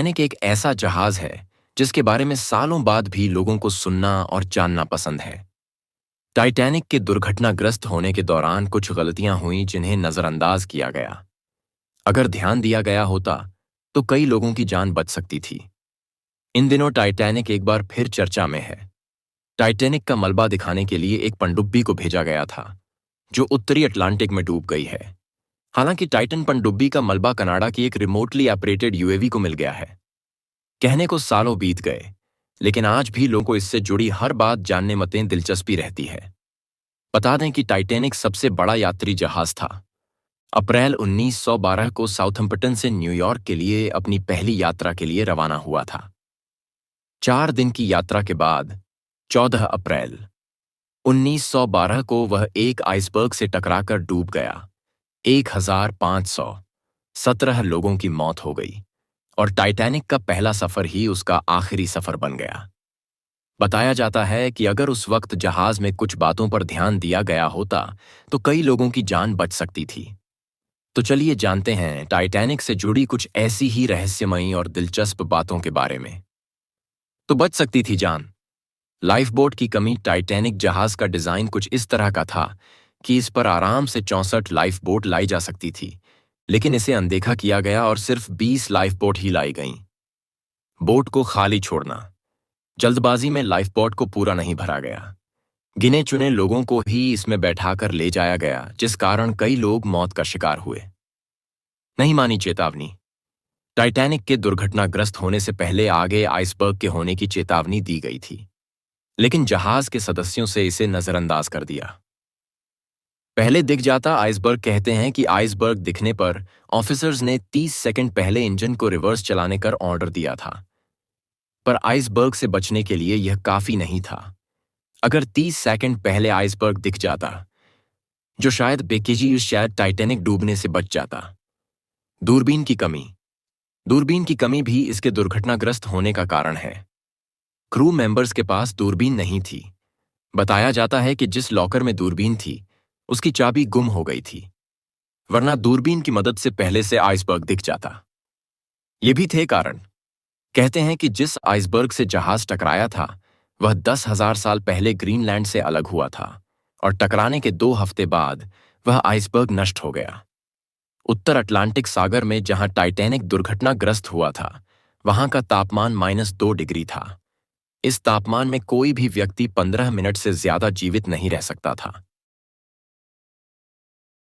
Titanic एक ऐसा जहाज है जिसके बारे में सालों बाद भी लोगों को सुनना और जानना पसंद है। टाइटैनिक के दुर्घटनाग्रस्त होने के दौरान कुछ गलतियां हुई जिन्हें नजरअंदाज किया गया। अगर ध्यान दिया गया होता तो कई लोगों की जान बच सकती थी। इन दिनों टाइटैनिक एक बार फिर चर्चा में है। टाइटैनिक का मलबा दिखाने के लिए एक पनडुब्बी को भेजा गया था जो उत्तरी अटलांटिक में डूब गई है। हालांकि टाइटन पनडुब्बी का मलबा कनाडा की एक रिमोटली ऑपरेटेड यूएवी को मिल गया है। कहने को सालों बीत गए, लेकिन आज भी लोगों को इससे जुड़ी हर बात जानने में दिलचस्पी रहती है। बता दें कि टाइटैनिक सबसे बड़ा यात्री जहाज था। अप्रैल 1912 को साउथम्पटन से न्यूयॉर्क के लिए अपनी पहली यात्रा के लिए रवाना हुआ था। 4 दिन की यात्रा के बाद 14 अप्रैल 1912 को वह एक आइसबर्ग से टकराकर डूब गया। 1517 लोगों की मौत हो गई और टाइटैनिक का पहला सफर ही उसका आखिरी सफर बन गया। बताया जाता है कि अगर उस वक्त जहाज में कुछ बातों पर ध्यान दिया गया होता तो कई लोगों की जान बच सकती थी। तो चलिए जानते हैं टाइटैनिक से जुड़ी कुछ ऐसी ही रहस्यमयी और दिलचस्प बातों के बारे में। तो बच सकती थी जान। लाइफबोट की कमी। टाइटैनिक जहाज का डिजाइन कुछ इस तरह का था कि इस पर आराम से 64 लाइफबोट लाई जा सकती थी, लेकिन इसे अनदेखा किया गया और सिर्फ 20 लाइफबोट ही लाई गईं। बोट को खाली छोड़ना। जल्दबाजी में लाइफबोट को पूरा नहीं भरा गया। गिने चुने लोगों को ही इसमें बैठाकर ले जाया गया, जिस कारण कई लोग मौत का शिकार हुए। नहीं मानी चेतावनी। टाइटैनिक के दुर्घटनाग्रस्त होने से पहले आगे आइसबर्ग के होने की चेतावनी दी गई थी, लेकिन जहाज के सदस्यों से इसे नजरअंदाज कर दिया। पहले दिख जाता आइसबर्ग। कहते हैं कि आइसबर्ग दिखने पर ऑफिसर्स ने 30 सेकंड पहले इंजन को रिवर्स चलाने का ऑर्डर दिया था, पर आइसबर्ग से बचने के लिए यह काफी नहीं था। अगर 30 सेकंड पहले आइसबर्ग दिख जाता, जो शायद टाइटैनिक डूबने से बच जाता। दूरबीन की कमी। दूरबीन की कमी भी इसके दुर्घटनाग्रस्त होने का कारण है। क्रू मेंबर्स के पास दूरबीन नहीं थी। बताया जाता है कि जिस लॉकर में दूरबीन थी उसकी चाबी गुम हो गई थी, वरना दूरबीन की मदद से पहले से आइसबर्ग दिख जाता। ये भी थे कारण। कहते हैं कि जिस आइसबर्ग से जहाज टकराया था वह 10,000 साल पहले ग्रीनलैंड से अलग हुआ था और टकराने के 2 हफ्ते बाद वह आइसबर्ग नष्ट हो गया। उत्तर अटलांटिक सागर में जहां टाइटैनिक दुर्घटनाग्रस्त हुआ था वहां का तापमान -2 डिग्री था। इस तापमान में कोई भी व्यक्ति 15 मिनट से ज्यादा जीवित नहीं रह सकता था।